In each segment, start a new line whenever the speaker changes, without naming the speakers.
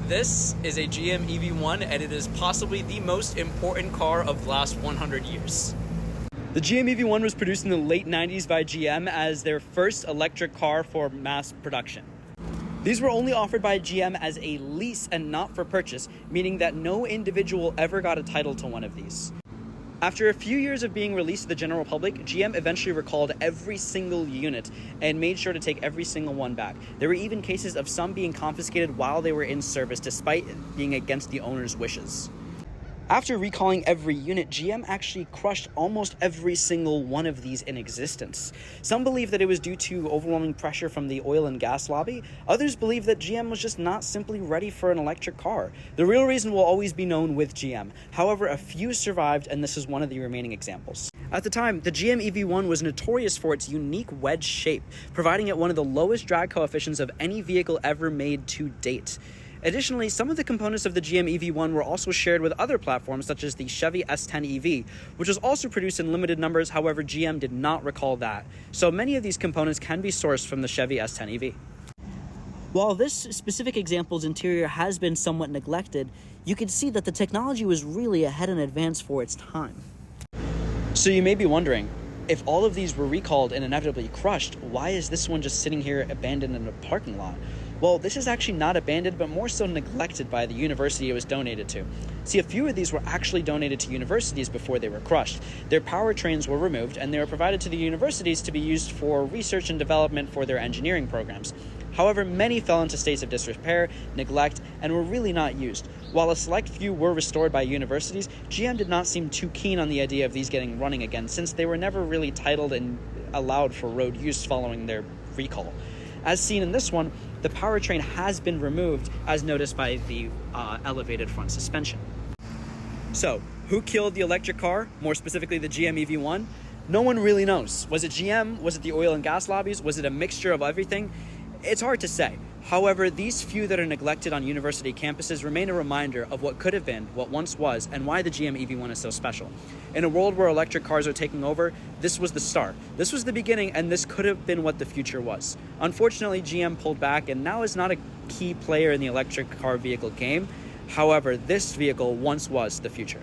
This is a GM EV1 and it is possibly the most important car of the last 100 years. The GM EV1 was produced in the late 90s by GM as their first electric car for mass production. These were only offered by GM as a lease and not for purchase, meaning that no individual ever got a title to one of these. After a few years of being released to the general public, GM eventually recalled every single unit and made sure to take every single one back. There were even cases of some being confiscated while they were in service, despite being against the owner's wishes. After recalling every unit, GM actually crushed almost every single one of these in existence. Some believe that it was due to overwhelming pressure from the oil and gas lobby. Others believe that GM was just not simply ready for an electric car. The real reason will always be known with GM. However, a few survived, and this is one of the remaining examples. At the time, the GM EV1 was notorious for its unique wedge shape, providing it one of the lowest drag coefficients of any vehicle ever made to date. Additionally, some of the components of the GM EV1 were also shared with other platforms such as the Chevy S10 EV, which was also produced in limited numbers. However, GM did not recall that. So many of these components can be sourced from the Chevy S10 EV. While this specific example's interior has been somewhat neglected, you can see that the technology was really ahead in advance for its time. So you may be wondering, if all of these were recalled and inevitably crushed, why is this one just sitting here abandoned in a parking lot? Well, this is actually not abandoned, but more so neglected by the university it was donated to. See, a few of these were actually donated to universities before they were crushed. Their powertrains were removed, and they were provided to the universities to be used for research and development for their engineering programs. However, many fell into states of disrepair, neglect, and were really not used. While a select few were restored by universities, GM did not seem too keen on the idea of these getting running again, since they were never really titled and allowed for road use following their recall. As seen in this one, the powertrain has been removed, as noticed by the elevated front suspension. So, who killed the electric car, more specifically the GM EV1? No one really knows. Was it GM? Was it the oil and gas lobbies? Was it a mixture of everything? It's hard to say. However, these few that are neglected on university campuses remain a reminder of what could have been, what once was, and why the GM EV1 is so special. In a world where electric cars are taking over, this was the start. This was the beginning, and this could have been what the future was. Unfortunately, GM pulled back and now is not a key player in the electric car vehicle game. However, this vehicle once was the future.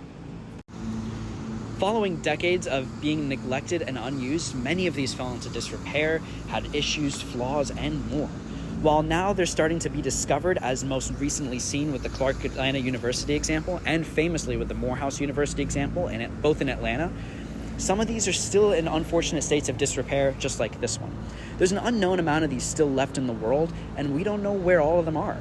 Following decades of being neglected and unused, many of these fell into disrepair, had issues, flaws, and more. While now they're starting to be discovered, as most recently seen with the Clark Atlanta University example, and famously with the Morehouse University example, both in Atlanta, some of these are still in unfortunate states of disrepair, just like this one. There's an unknown amount of these still left in the world, and we don't know where all of them are.